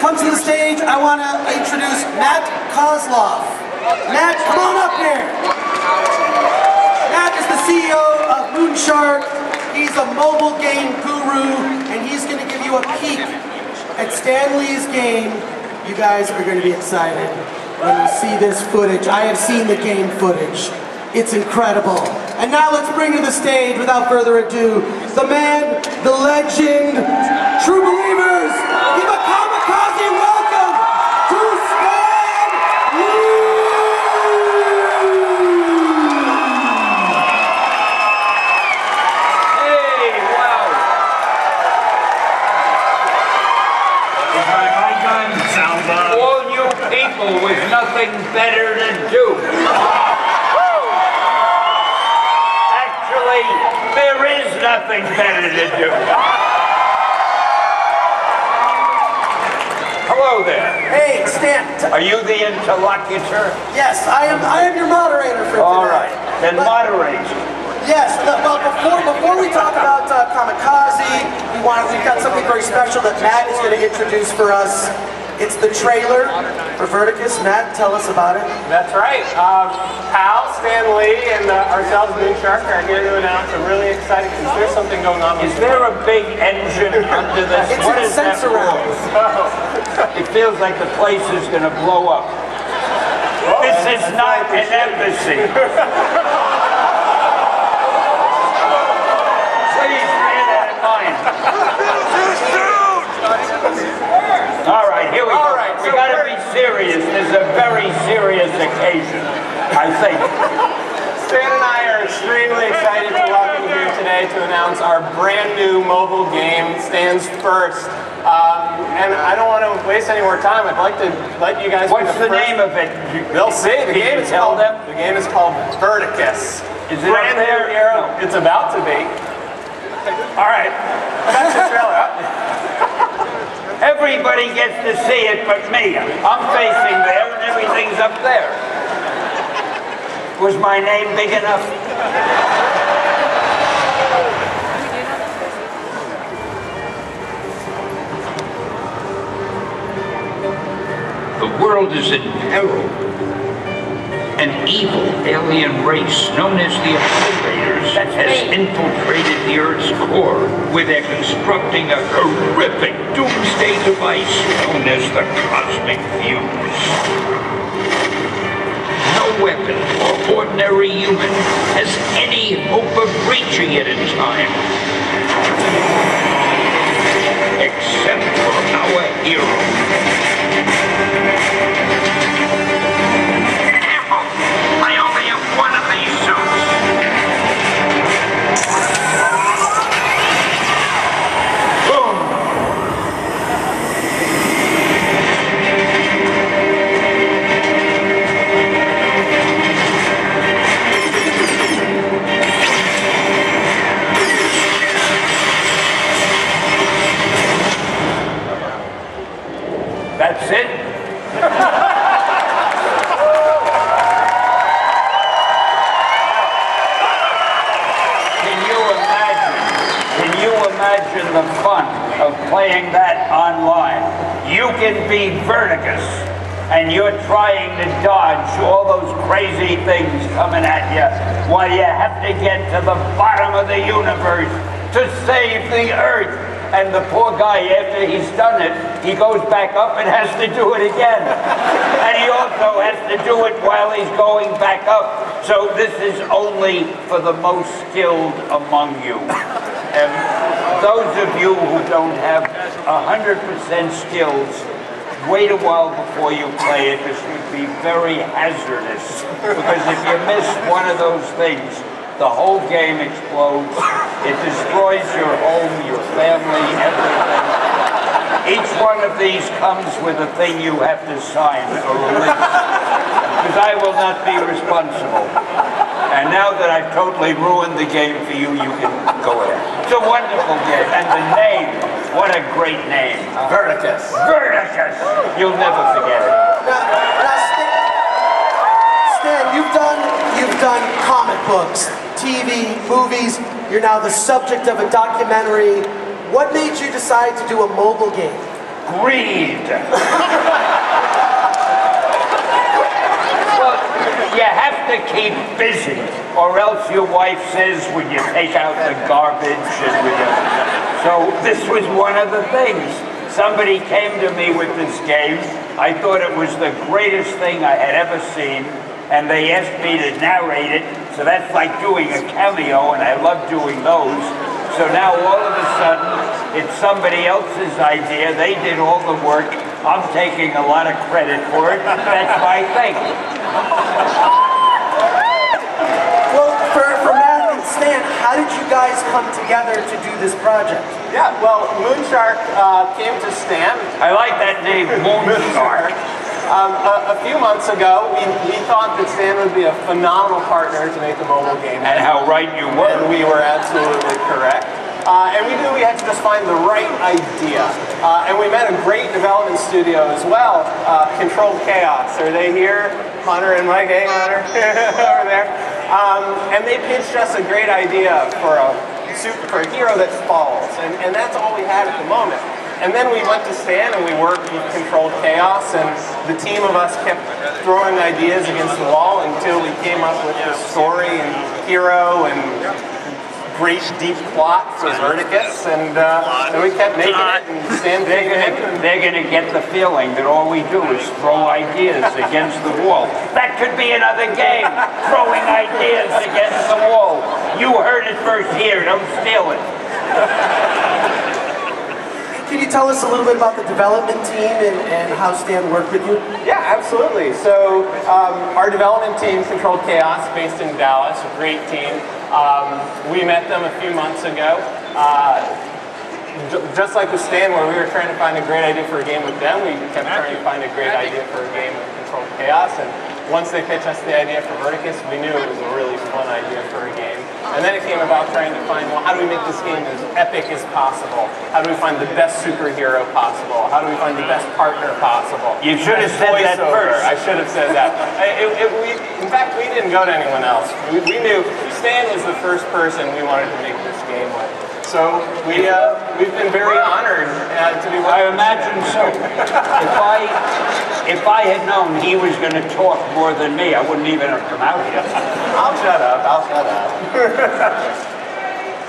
comes to the stage, I want to introduce Matt Kozlov. Matt, come on up here. Matt is the CEO of Moonshark. He's a mobile game guru, and he's going to give you a peek at Stan Lee's game. You guys are going to be excited when you see this footage. I have seen the game footage. It's incredible. And now let's bring to the stage, without further ado, the man, the legend, true believers, give a kamikaze welcome to Stan Lee! Hey, wow. Is my mic on? Sounds on. All you people with nothing better to do. There is nothing better to do. Hello there. Hey, Stan. Are you the interlocutor? Yes, I am your moderator for today. All right, then moderate. Yes, well, before we talk about Comikaze, we've got something very special that Matt is going to introduce for us. It's the trailer for Verticus. Matt, tell us about it. That's right. Pal, Stan Lee, and ourselves, Moonshark, are here to announce a really exciting, because there's something going on. Is there a big engine under this? It's What in is that sensor round. for? It feels like the place is going to blow up. Oh, This is not an embassy. Please bear that in mind. All right, here we go. All right, We so got to be serious. There's a very serious occasion, I think. Stan and I are extremely excited to welcome you here today to announce our brand new mobile game, Stan's First. And I don't want to waste any more time. I'd like to let you guys. What's the name of it? They'll see. The game is tell called. them? The game is called Verticus. Is it brand up there? new era? It's about to be. All right. That's the trailer. Everybody gets to see it but me. I'm facing there and everything's up there. Was my name big enough? The world is in peril. An evil alien race known as the Obliterators has infiltrated the Earth's core, where they're constructing a horrific doomsday device known as the Cosmic Fuse. No weapon or ordinary human has any hope of reaching it in time. Except for our hero. That's it? Can you imagine the fun of playing that online? You can be Verticus, and you're trying to dodge all those crazy things coming at you while you have to get to the bottom of the universe to save the Earth. And the poor guy, after he's done it, he goes back up and has to do it again. And he also has to do it while he's going back up. So this is only for the most skilled among you. And those of you who don't have 100% skills, wait a while before you play it. This would be very hazardous. Because if you miss one of those things, the whole game explodes. It destroys your home, your family, everything. Each one of these comes with a thing you have to sign or release. Because I will not be responsible. And now that I've totally ruined the game for you, you can go ahead. It's a wonderful game. And the name, what a great name. Verticus. Verticus. You'll never forget it. Now, Stan, you've done comic books, TV, movies. You're now the subject of a documentary. What made you decide to do a mobile game? Greed. Well, you have to keep busy, or else your wife says when you take out the garbage and when you... So this was one of the things. Somebody came to me with this game. I thought it was the greatest thing I had ever seen, and they asked me to narrate it, so that's like doing a cameo, and I love doing those. So now all of a sudden, it's somebody else's idea. They did all the work. I'm taking a lot of credit for it. That's my thing. Well, for Matt and Stan, how did you guys come together to do this project? Yeah, well, Moonshark came to Stan. I like that name, Moonshark. A few months ago, we thought that Stan would be a phenomenal partner to make the mobile game. And how right you were. And we were absolutely correct. And we knew we had to just find the right idea. And we met a great development studio as well, Controlled Chaos. Are they here? Hunter and Mike, hey Hunter, over there. And they pitched us a great idea for a hero that falls. And that's all we had at the moment. And then we went to Stan and we worked with Controlled Chaos, and the team of us kept throwing ideas against the wall until we came up with this story and hero and great deep plot for Verticus, and we kept making it, and Stan They're going to get the feeling that all we do is throw ideas against the wall. That could be another game, throwing ideas against the wall. You heard it first here, don't steal it. Can you tell us a little bit about the development team and how Stan worked with you? Yeah, absolutely. So our development team, Controlled Chaos, based in Dallas, a great team. We met them a few months ago. Just like with Stan, where we were trying to find a great idea for a game with them, we kept trying to find a great idea for a game with Controlled Chaos. And once they pitched us the idea for Verticus, we knew it was a really fun idea for a game. And then it came about trying to find, well, how do we make this game as epic as possible? How do we find the best superhero possible? How do we find the best partner possible? You should have said that first. I should have said that. In fact, we didn't go to anyone else. We knew Stan was the first person we wanted to make this game with. So we've been very honored to be working. I imagine so. If I had known he was going to talk more than me, I wouldn't even have come out here. I'll shut up. I'll shut up.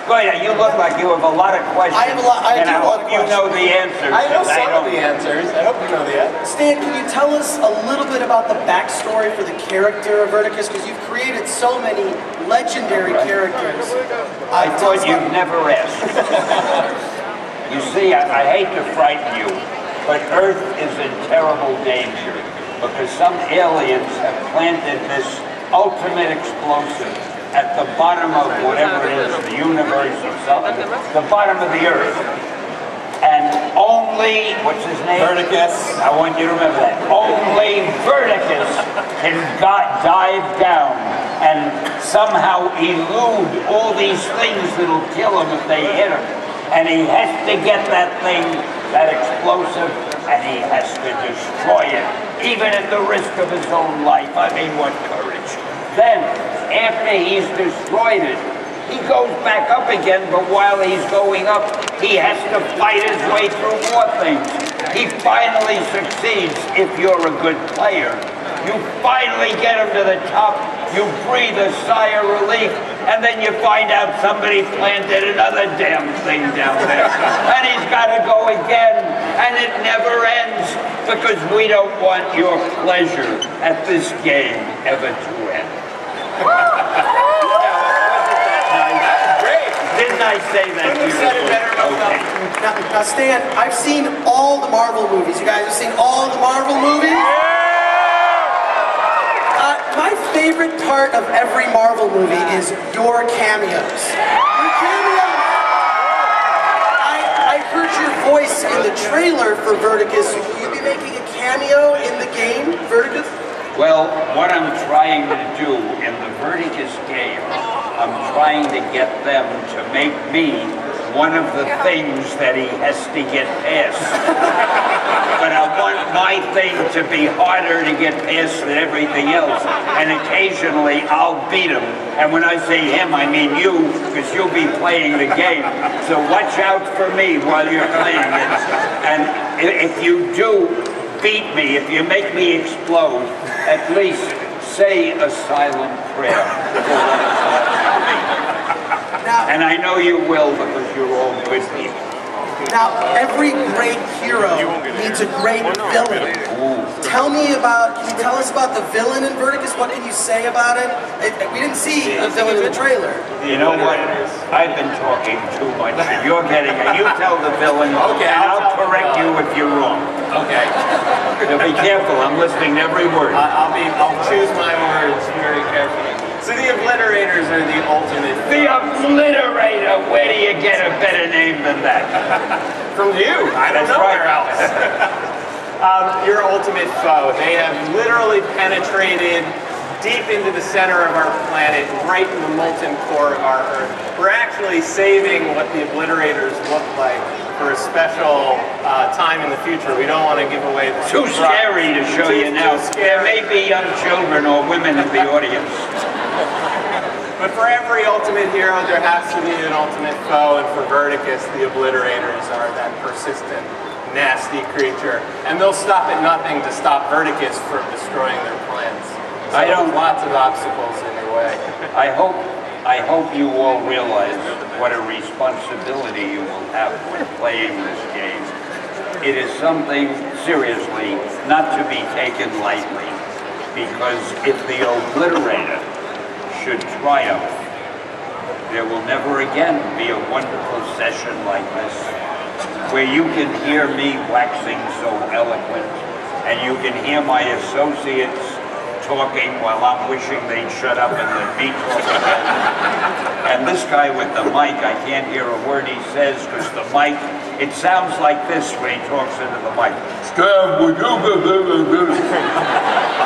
Go ahead. You look like you have a lot of questions. I have a lot. I and do I a lot hope of you questions. know the answers. I know some of the answers. I hope you know the answers. Stan, can you tell us a little bit about the backstory for the character of Verticus? Because you've created so many legendary characters. I thought you'd never asked. You see, I hate to frighten you, but Earth is in terrible danger because some aliens have planted this ultimate explosive at the bottom of whatever it is, the universe or something, the bottom of the Earth. And only, what's his name? Verticus. I want you to remember that. Only Verticus can dive down and somehow elude all these things that'll kill him if they hit him. And he has to get that thing, that explosive, and he has to destroy it, even at the risk of his own life. I mean, what courage. Then, after he's destroyed it, he goes back up again, but while he's going up, he has to fight his way through more things. He finally succeeds if you're a good player. You finally get him to the top, you breathe a sigh of relief, and then you find out somebody planted another damn thing down there. And he's got to go again, and it never ends, because we don't want your pleasure at this game ever to end. Didn't I say that? You said it better myself. Okay. Now, Stan, I've seen all the Marvel movies. You guys have seen all the Marvel movies? My favorite part of every Marvel movie is your cameos. Your cameos! I heard your voice in the trailer for Verticus. Will you be making a cameo in the game, Verticus? Well, what I'm trying to do in the Verticus game, I'm trying to get them to make me one of the things that he has to get past. But I want my thing to be harder to get past than everything else. And occasionally I'll beat him. And when I say him, I mean you, because you'll be playing the game. So watch out for me while you're playing it. And if you do beat me, if you make me explode, at least say a silent prayer. Now, and I know you will because you're all good people. Now, every great hero needs a great villain. Tell me about, can you tell us about the villain in Verticus? What can you say about it? We didn't see the villain in the trailer. You know what? I've been talking too much and you're getting it. You tell the villain, okay, and I'll correct you if you're wrong. Okay. So be careful, I'm listening to every word. I'll choose my words very carefully. So the Obliterators are the ultimate. The Obliterator! Where do you get a better name than that? From you. I don't know where else. Your ultimate foe. They have literally penetrated deep into the center of our planet, right in the molten core of our Earth. We're actually saving what the Obliterators look like for a special time in the future. We don't want to give away the Too scary to show you now. There may be young children or women in the audience. But for every ultimate hero, there has to be an ultimate foe, and for Verticus, the Obliterators are that persistent, nasty creature. And they'll stop at nothing to stop Verticus from destroying their plans. So I don't. Lots of obstacles in your way. I hope you all realize what a responsibility you will have when playing this game. It is something, seriously, not to be taken lightly, because if the Obliterator should triumph, there will never again be a wonderful session like this, where you can hear me waxing so eloquent, and you can hear my associates talking while I'm wishing they'd shut up and let me talk again. And this guy with the mic, I can't hear a word he says because the mic, it sounds like this when he talks into the mic.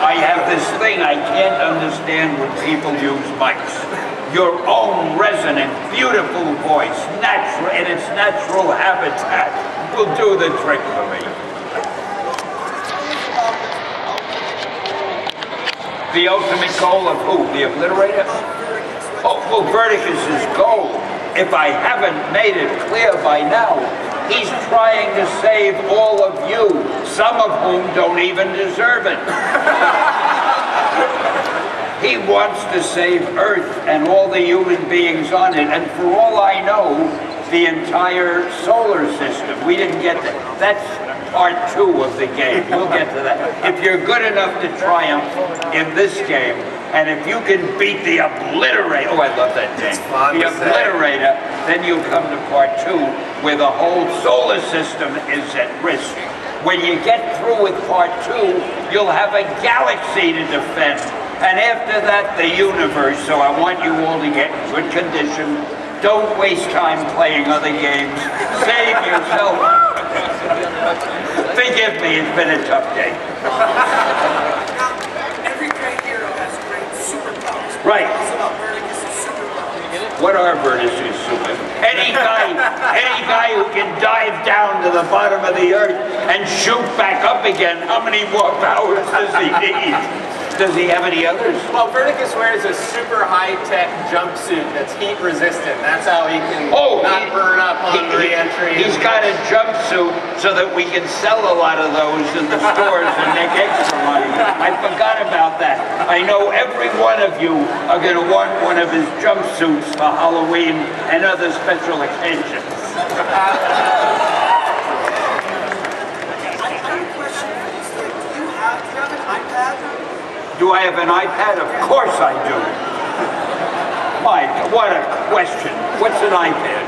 I have this thing, I can't understand when people use mics. Your own resonant, beautiful voice, natural in its natural habitat, will do the trick for me. The ultimate goal of who? The Obliterator? Oh, well, Verticus's goal, if I haven't made it clear by now, he's trying to save all of you, some of whom don't even deserve it. He wants to save Earth and all the human beings on it, and for all I know, the entire solar system. We didn't get that. That's part 2 of the game. We'll get to that. If you're good enough to triumph in this game, and if you can beat the Obliterator, oh, I love that name, the Obliterator, then you'll come to part 2, where the whole solar system is at risk. When you get through with part 2, you'll have a galaxy to defend, and after that, the universe. So I want you all to get in good condition. Don't waste time playing other games. Save yourself. Forgive me, it's been a tough day. Every great hero has great superpowers. Right. It's about Verticus' superpowers. What are Verticus' super? Any guy who can dive down to the bottom of the earth and shoot back up again, how many more powers does he need? Does he have any others? Well, Verticus wears a super high-tech jumpsuit that's heat-resistant. That's how he can not burn up on re-entry. He's got a jumpsuit so that we can sell a lot of those in the stores and make extra money. I forgot about that. I know every one of you are going to want one of his jumpsuits for Halloween and other special occasions. Do I have an iPad? Of course I do. Mike, what a question. What's an iPad?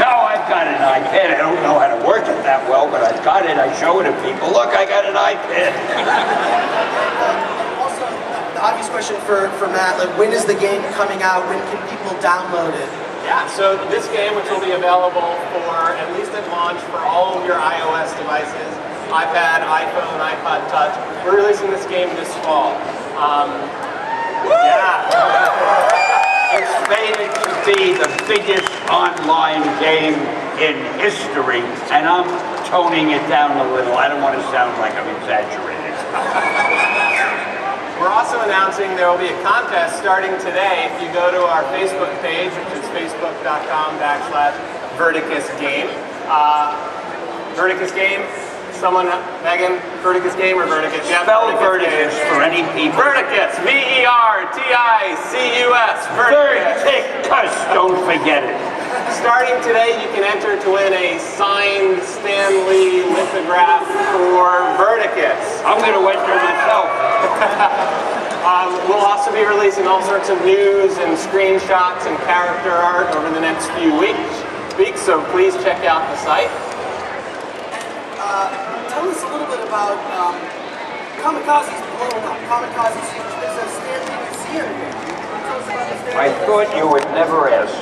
No, I've got an iPad. I don't know how to work it that well, but I've got it. I show it to people. Look, I got an iPad. Also, the obvious question for Matt, like, when is the game coming out? When can people download it? Yeah, so this game, which will be available for, at least at launch, for all of your iOS devices, iPad, iPhone, iPod Touch. We're releasing this game this fall. Yeah. It's fated to be the biggest online game in history, and I'm toning it down a little. I don't want to sound like I'm exaggerating. We're also announcing there will be a contest starting today. If you go to our Facebook page, which is facebook.com/VerticusGame, Verticus game? Someone, Megan, Verticus game or Verticus? Yeah, Spell Verticus for any people. Verticus, V-E-R-T-I-C-U-S, Verticus. Verticus, don't forget it. Starting today, you can enter to win a signed Stan Lee lithograph for Verticus. I'm going to enter myself. We'll also be releasing all sorts of news and screenshots and character art over the next few weeks, so please check out the site. Tell us a little bit about Comikaze's blowing up. Comikaze's huge. There's a Stan Lee museum here. Tell us about the Stan Lee I thought you would never ask.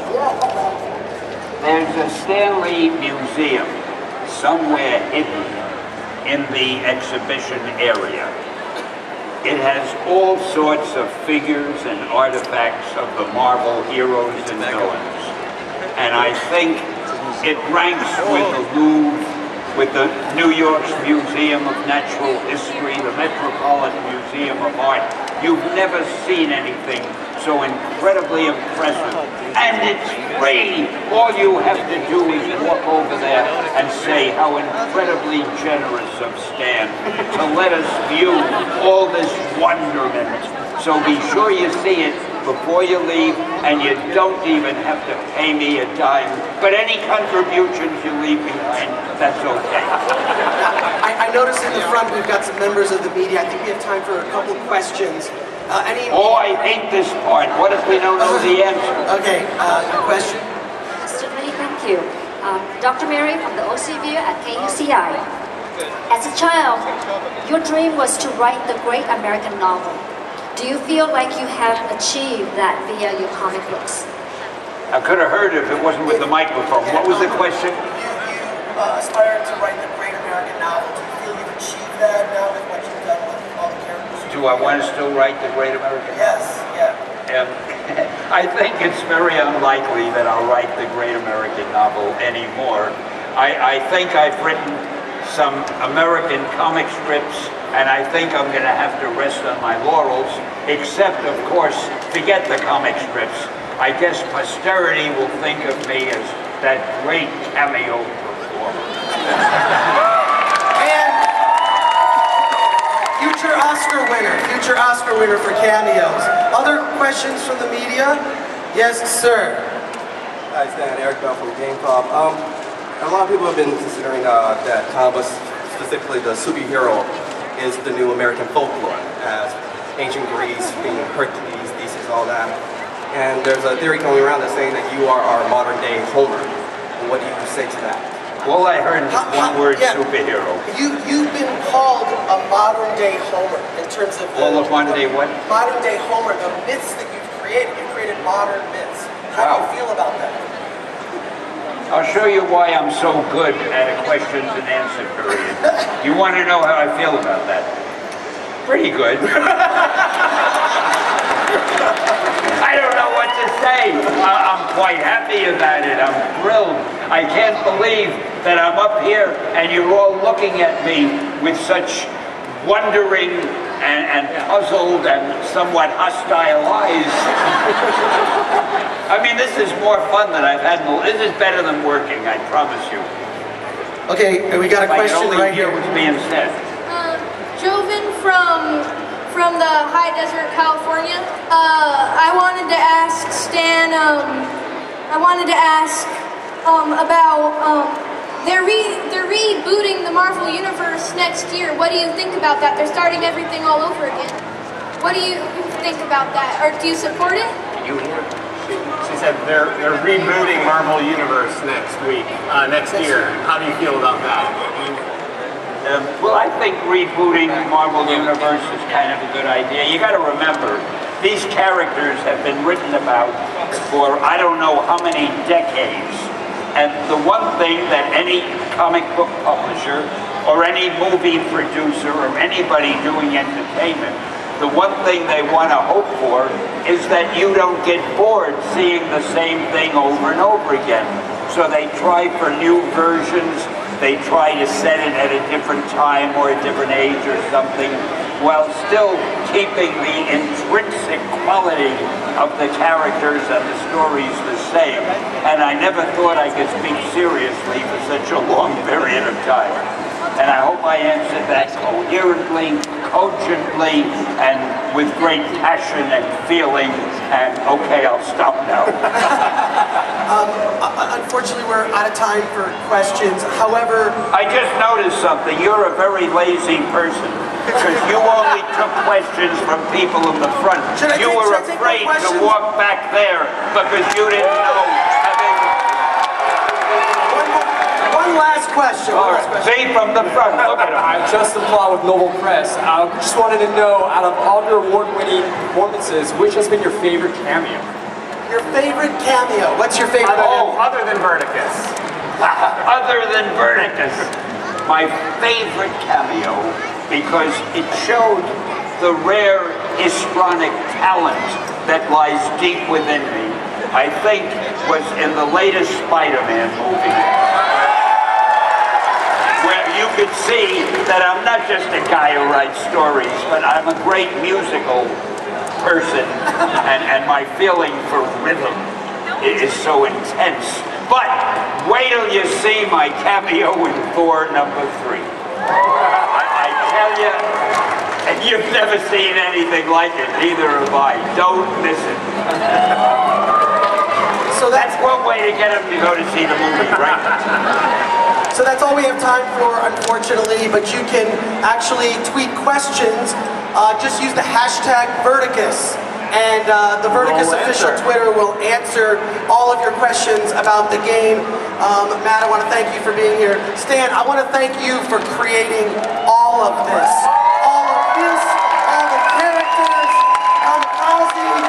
There's a Stan Lee museum somewhere hidden in the exhibition area. It has all sorts of figures and artifacts of the Marvel heroes and villains. And I think it ranks with the Louvre, with the New York's Museum of Natural History, the Metropolitan Museum of Art. You've never seen anything so incredibly impressive. And it's free. All you have to do is walk over there and say how incredibly generous of Stan to let us view all this wonderment. So be sure you see it before you leave, and you don't even have to pay me a dime. But any contributions you leave behind, that's okay. I noticed in the front we've got some members of the media. I think we have time for a couple questions. Oh, I hate this part. What if we don't know the answer? Okay, question? Mr. Lee, thank you. Dr. Mary from the OC View at KUCI. As a child, your dream was to write the great American novel. Do you feel like you have achieved that via your comic books? I could have heard it if it wasn't with the microphone. What was the question? You aspire to write the great American novel. Do you feel you've achieved that now with what you've done with all the characters? Do I want to still write the great American novel? Yes, yeah. I think it's very unlikely that I'll write the great American novel anymore. I think I've written some American comic strips, and I think I'm going to have to rest on my laurels, except, of course, forget the comic strips. I guess posterity will think of me as that great cameo performer. And future Oscar winner for cameos. Other questions from the media? Yes, sir. Hi, Stan. Eric Bell from GamePop. A lot of people have been considering that comics, specifically the superhero, is the new American folklore, as ancient Greece being Hercules, Theseus, all that. And there's a theory going around that's saying that you are our modern-day Homer. What do you say to that? All I heard was one word, superhero. You've been called a modern-day Homer in terms of All of modern-day what? Modern-day Homer, the myths that you've created. You've created modern myths. How do you feel about that? I'll show you why I'm so good at a questions and answer period. You want to know how I feel about that? Pretty good. I don't know what to say. I'm quite happy about it. I'm thrilled. I can't believe that I'm up here and you're all looking at me with such wondering and puzzled and somewhat hostile eyes. I mean, this is more fun than I've had. This is better than working, I promise you. Okay, we got a question right here. What's being said? Joven from the high desert, California. I wanted to ask Stan. About they're rebooting the Marvel Universe next year. What do you think about that? They're starting everything all over again. What do you think about that? Or do you support it? You hear? She said they're rebooting Marvel Universe next year. How do you feel about that? Well, I think rebooting Marvel Universe is kind of a good idea. You got to remember, these characters have been written about for I don't know how many decades. And the one thing that any comic book publisher or any movie producer or anybody doing entertainment, the one thing they want to hope for is that you don't get bored seeing the same thing over and over again. So they try for new versions, they try to set it at a different time or a different age or something. while still keeping the intrinsic quality of the characters and the stories the same. And I never thought I could speak seriously for such a long period of time. And I hope I answered that coherently, cogently, and with great passion and feeling. And okay, I'll stop now. Unfortunately, we're out of time for questions. However, I just noticed something. You're a very lazy person. Because you only took questions from people in the front. You were afraid to walk back there because you didn't know. One last question. All right, see from the front. Look at him. I just applaud with Noble Press. I just wanted to know, out of all your award-winning performances, which has been your favorite cameo? Your favorite cameo? What's your favorite? Other than Verticus. Other than Verticus. My favorite cameo, because it showed the rare histrionic talent that lies deep within me, I think was in the latest Spider-Man movie, where you could see that I'm not just a guy who writes stories, but I'm a great musical person, and my feeling for rhythm is so intense. But wait till you see my cameo in Thor #3. I tell you, and you've never seen anything like it, neither have I. Don't miss it. So that's one way to get them to go to see the movie, right? So that's all we have time for, unfortunately, but you can actually tweet questions. Just use the hashtag Verticus, and the Verticus official Twitter will answer all of your questions about the game. Matt, I want to thank you for being here. Stan, I want to thank you for creating all of this. All the characters, Comikaze,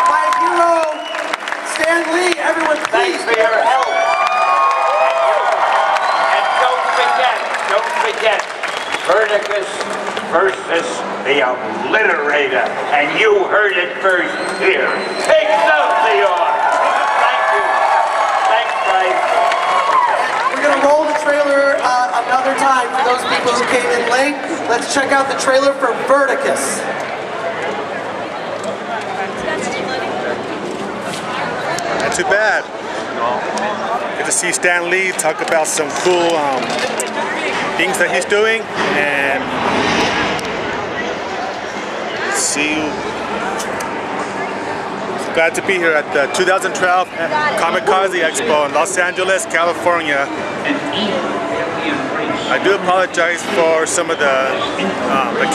my hero, Stan Lee, everyone please. Thanks for your help. And don't forget, Verticus versus the Obliterator. And you heard it first here. Excelsior! Thank you. Thanks, guys. We're going to roll the trailer another time for those people who came in late. Let's check out the trailer for Verticus. Not too bad. Good to see Stan Lee talk about some cool things that he's doing, and see you. Glad to be here at the 2012 Comikaze Expo in Los Angeles, California. I do apologize for some of the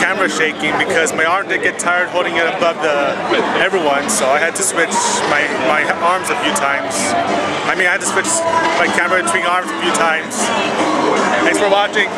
camera shaking because my arm did get tired holding it above everyone, so I had to switch my arms a few times. I mean, I had to switch my camera between arms a few times. Thanks for watching.